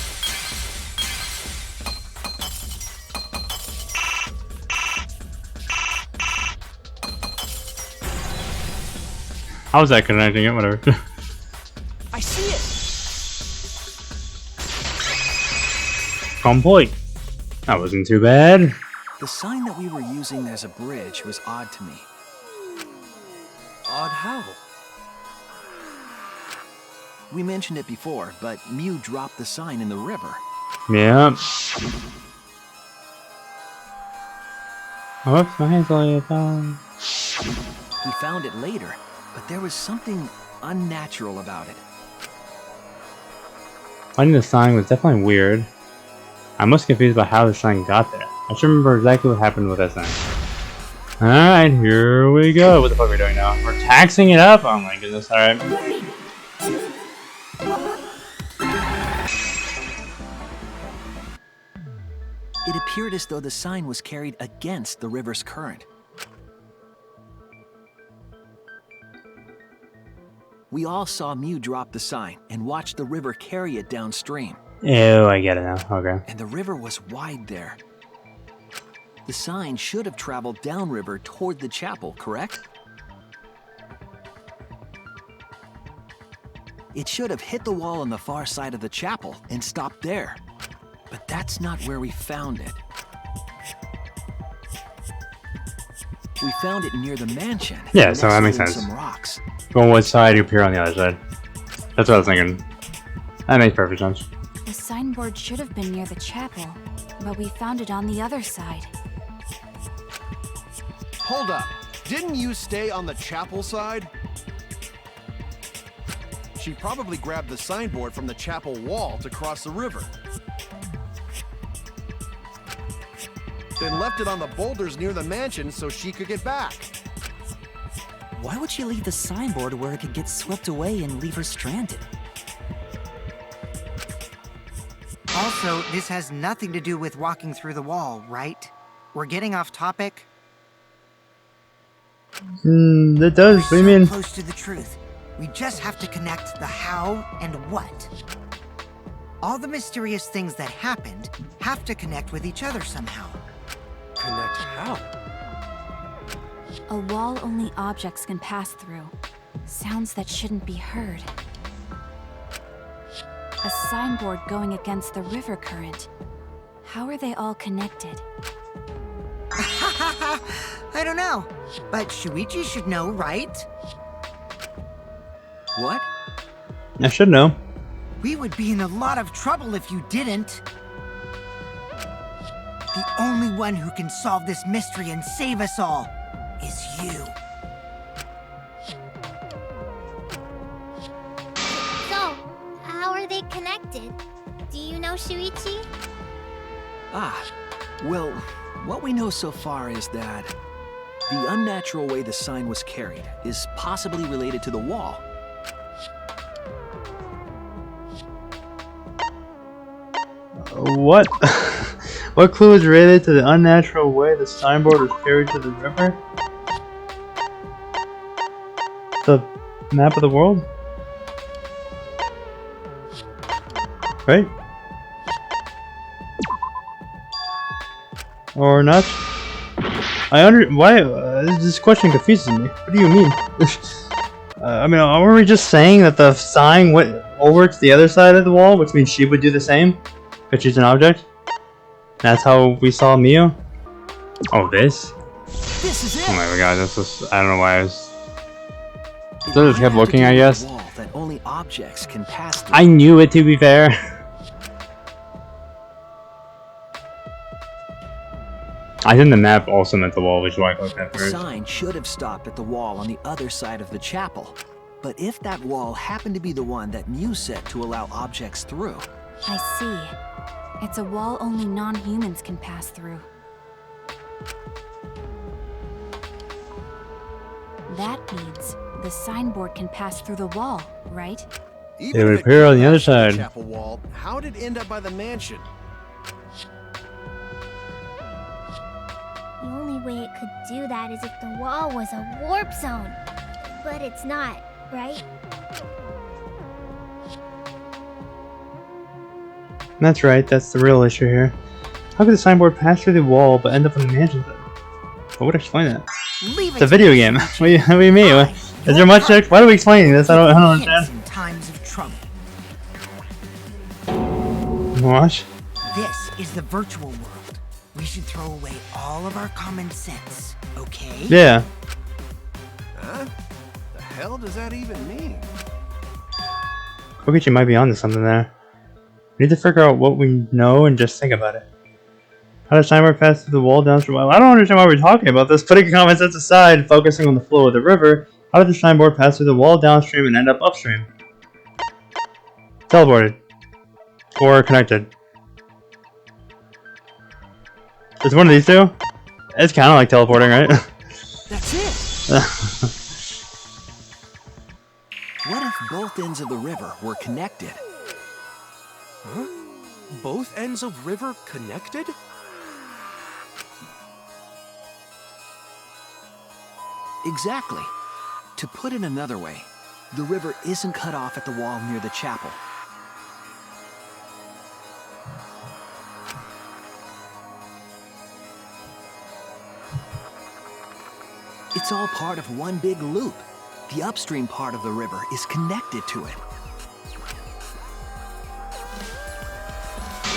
How's that connecting it? Whatever. I see it! Complete. That wasn't too bad. The sign that we were using as a bridge was odd to me. Odd how? We mentioned it before, but Mew dropped the sign in the river. Yeah. Whoops, my hand's only down. We found it later, but there was something unnatural about it. Finding the sign was definitely weird. I'm most confused about how the sign got there. I should remember exactly what happened with that sign. Alright, here we go. What the fuck are we doing now? We're taxing it up? Oh my goodness, alright. It appeared as though the sign was carried against the river's current. We all saw Mew drop the sign and watched the river carry it downstream. Ew, I get it now. Okay. And the river was wide there. The sign should have traveled downriver toward the chapel, correct? It should have hit the wall on the far side of the chapel and stopped there. But that's not where we found it. We found it near the mansion. Yeah, so that makes nestled in sense. Some rocks. Go on one side, you appear on the other side. That's what I was thinking. That makes perfect sense. The signboard should have been near the chapel, but we found it on the other side. Hold up. Didn't you stay on the chapel side? She probably grabbed the signboard from the chapel wall to cross the river. Then left it on the boulders near the mansion so she could get back. Why would she leave the signboard where it could get swept away and leave her stranded? Also, this has nothing to do with walking through the wall, right? We're getting off topic. That does. What do you We're so mean? close to the truth. We just have to connect the how and what. All the mysterious things that happened have to connect with each other somehow. Connect how? A wall only objects can pass through. Sounds that shouldn't be heard. A signboard going against the river current. How are they all connected? I don't know, but Shuichi should know, right? What? I should know. We would be in a lot of trouble if you didn't. The only one who can solve this mystery and save us all is you. So, how are they connected? Do you know Shuichi? Ah, well, what we know so far is that the unnatural way the sign was carried is possibly related to the wall. What? What clue is related to the unnatural way the signboard was carried to the river? The map of the world? Right? Or not? Why? This question confuses me. What do you mean? I mean, are we just saying that the sign went over to the other side of the wall, which means she would do the same? But she's an object? That's how we saw Mew? Oh, this? This is it. Oh my god, this was. I don't know why I was. So I just kept looking, I guess. Wall that only objects can pass through. I knew it, to be fair. I think the map also meant the wall, which is why I clicked that The first. sign should have stopped at the wall on the other side of the chapel. But if that wall happened to be the one that Mew set to allow objects through, I see. It's a wall only non-humans can pass through. That means the signboard can pass through the wall, right? Even It would if appear on the couldn't other pass through side. Chapel wall, how did it end up by the mansion? The only way it could do that is if the wall was a warp zone. But it's not, right? That's right, that's the real issue here. How could the signboard pass through the wall but end up in the mansion? What would explain that? Leave It's a it video game. What do you mean? Is there much? Why are we explaining this? I don't understand. In times of trouble. What? This is the virtual world. We should throw away all of our common sense, okay? Yeah. Huh? hell does that even mean? Kokichi might be onto something there. We need to figure out what we know and just think about it. How does timer pass through the wall downstream? Well, I don't understand why we're talking about this. Putting common sense aside, focusing on the flow of the river, how did the signboard pass through the wall downstream and end up upstream? Teleported. Or connected. It's one of these two? It's kind of like teleporting, right? That's it! What if both ends of the river were connected? Huh? Both ends of river connected? Exactly. To put it another way, the river isn't cut off at the wall near the chapel. It's all part of one big loop. The upstream part of the river is connected to it.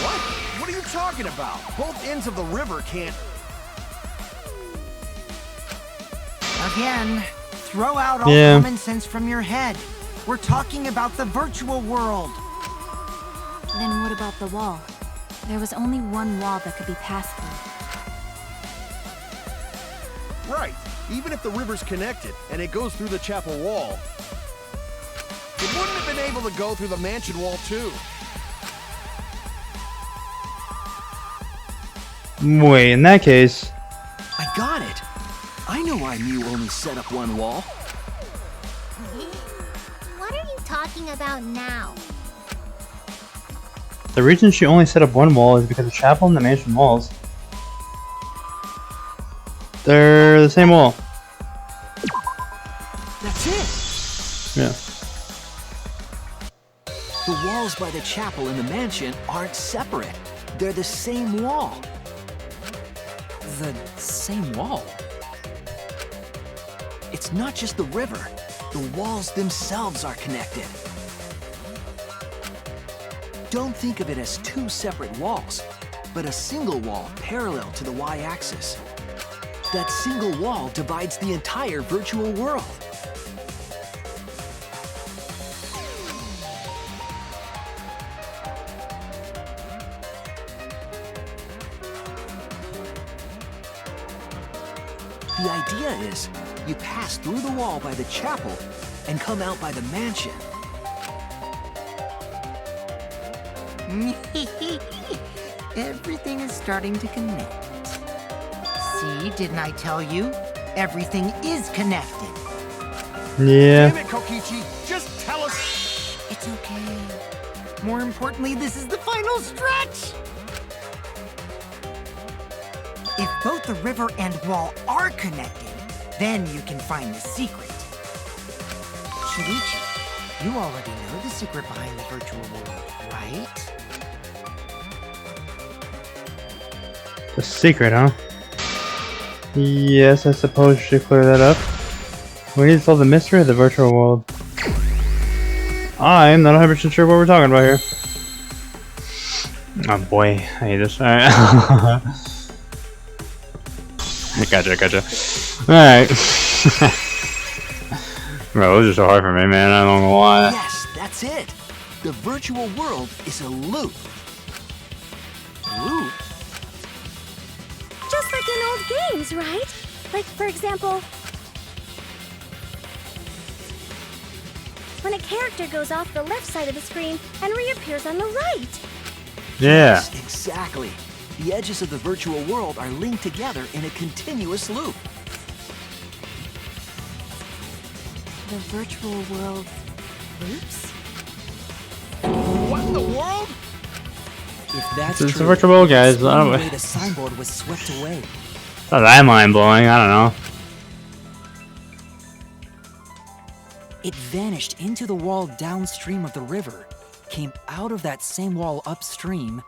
What? What are you talking about? Both ends of the river can't... Again, throw out all Yeah. common sense from your head. We're talking about the virtual world. Then what about the wall? There was only one wall that could be passed through. Right. Even if the river's connected and it goes through the chapel wall, it wouldn't have been able to go through the mansion wall too. Wait, in that case... I got it! I know why Mew only set up one wall. What are you talking about now? The reason she only set up one wall is because the chapel and the mansion walls, they're the same wall. That's it! Yeah. The walls by the chapel and the mansion aren't separate. They're the same wall. The same wall? It's not just the river. The walls themselves are connected. Don't think of it as two separate walls, but a single wall parallel to the y-axis. That single wall divides the entire virtual world. The idea is, you pass through the wall by the chapel and come out by the mansion. Everything is starting to connect. See, didn't I tell you? Everything is connected. Yeah. Damn it, Kokichi! Just tell us... It's okay. More importantly, this is the final stretch! If both the river and wall are connected, then you can find the secret. Shuichi, you already know the secret behind the virtual world, right? The secret, huh? Yes, I suppose you should clear that up. We need to solve the mystery of the virtual world. I'm not 100% sure what we're talking about here. Oh boy, I hate this. Alright. Gotcha. Alright. Bro, those are so hard for me, man. I don't know why. Yes, that's it. The virtual world is a loop. Loop? Just like in old games, right? Like, for example, when a character goes off the left side of the screen and reappears on the right. Yeah. Yes, exactly. The edges of the virtual world are linked together in a continuous loop. The virtual world loops? What in the world? If that's It's true, a virtual world, guys. explain I don't- the way the signboard was swept away. It's not that mind blowing. I don't know. It vanished into the wall downstream of the river, came out of that same wall upstream,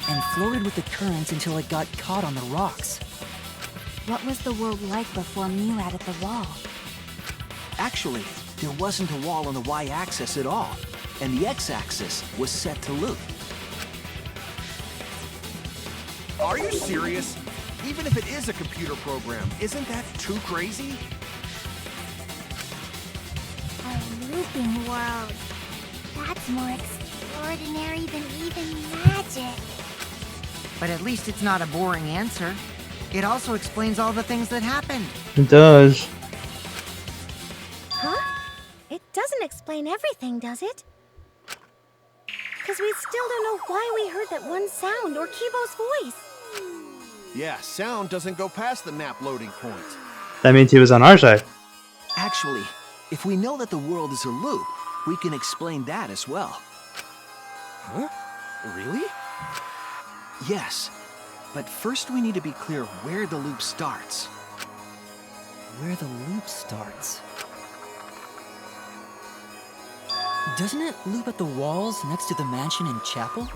and floated with the currents until it got caught on the rocks. What was the world like before Mew added the wall? Actually, there wasn't a wall on the y-axis at all, and the x-axis was set to loop. Are you serious? Even if it is a computer program, isn't that too crazy? A looping world. That's more extraordinary than even magic. But at least it's not a boring answer. It also explains all the things that happened. It does. Huh? It doesn't explain everything, does it? Because we still don't know why we heard that one sound or Kibo's voice. Yeah, sound doesn't go past the map loading point. That means he was on our side. Actually, if we know that the world is a loop, we can explain that as well. Huh? Really? Yes, but first we need to be clear where the loop starts. Where the loop starts. Doesn't it loop at the walls next to the mansion and chapel?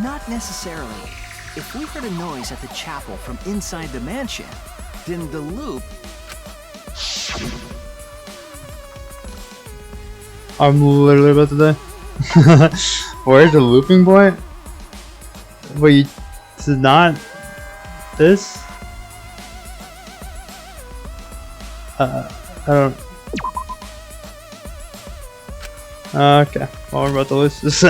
Not necessarily. If we heard a noise at the chapel from inside the mansion, then the loop... I'm literally about to die. Where's the looping point? Wait, it's not this? I don't... Okay, well, we're about to lose this.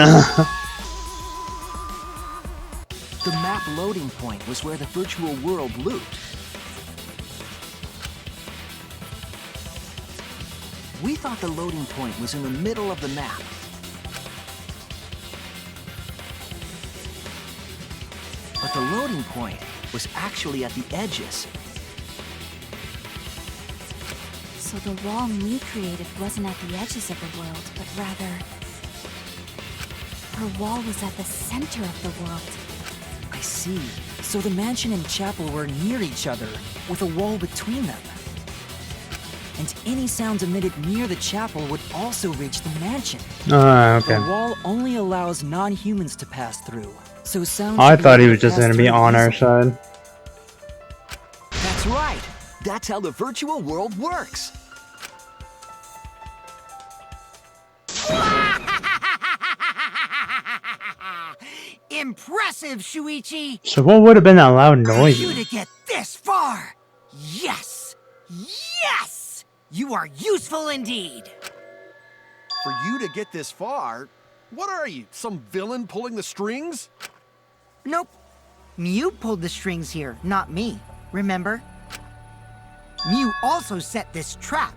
The map loading point was where the virtual world looped. We thought the loading point was in the middle of the map. But the loading point was actually at the edges. So the wall Mew created wasn't at the edges of the world, but rather... her wall was at the center of the world. I see. So the mansion and chapel were near each other, with a wall between them. And any sounds emitted near the chapel would also reach the mansion. Okay. The wall only allows non-humans to pass through, so sounds... I should be thought he able was to just pass gonna be through on our easily. side. That's right. That's how the virtual world works. Impressive, Shuichi! So what would have been that loud For noise? you to get this far! Yes! Yes! You are useful indeed! For you to get this far, what are you, some villain pulling the strings? Nope. Mew pulled the strings here, not me. Remember? Mew also set this trap.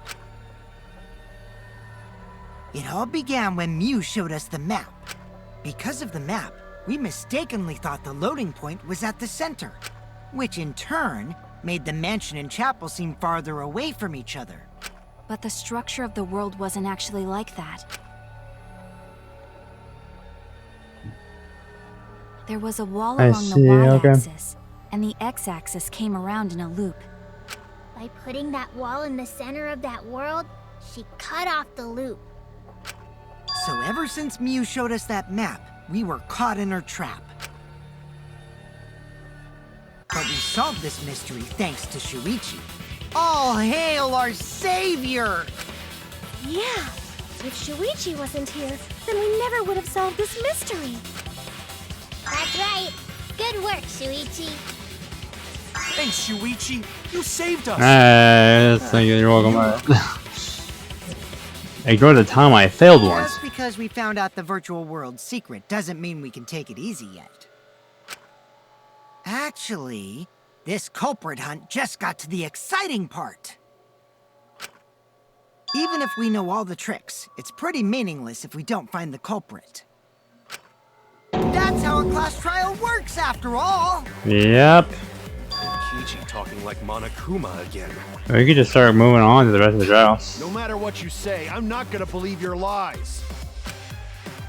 It all began when Mew showed us the map. Because of the map, we mistakenly thought the loading point was at the center, which in turn made the mansion and chapel seem farther away from each other. But the structure of the world wasn't actually like that. There was a wall I along the see, okay. y-axis, and the x-axis came around in a loop. By putting that wall in the center of that world, she cut off the loop. So ever since Mew showed us that map, we were caught in her trap. But we solved this mystery thanks to Shuichi. All hail our savior! Yeah, if Shuichi wasn't here, then we never would have solved this mystery. That's right. Good work, Shuichi. Thanks, Shuichi. You saved us. Thank you, you're welcome. Ignore the time I failed once. Just because we found out the virtual world's secret doesn't mean we can take it easy yet. Actually, this culprit hunt just got to the exciting part. Even if we know all the tricks, it's pretty meaningless if we don't find the culprit. That's how a class trial works, after all! Yep. Kichi talking like Monokuma again. We could just start moving on to the rest of the trial. No matter what you say, I'm not gonna believe your lies.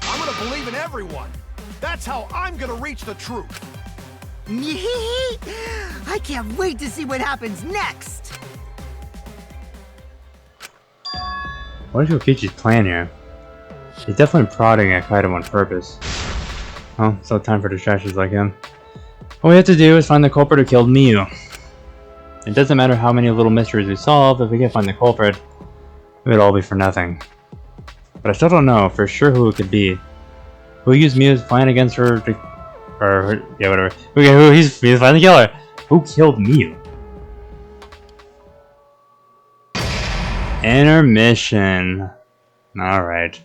I'm gonna believe in everyone. That's how I'm gonna reach the truth. I can't wait to see what happens next! What is Yokichi's plan here? He's definitely prodding at Kaido on purpose. Well, it's no time for distractions like him. All we have to do is find the culprit who killed Miyu. It doesn't matter how many little mysteries we solve, if we can't find the culprit, it would all be for nothing. But I still don't know for sure who it could be. Who used Mia's plan against her to, yeah, whatever. Okay, he's finding the killer. Who killed Miu? Intermission. Alright.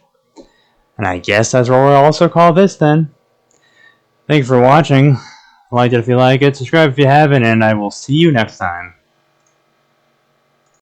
And I guess that's what we'll also call this then. Thank you for watching. Like it if you like it, subscribe if you haven't, and I will see you next time.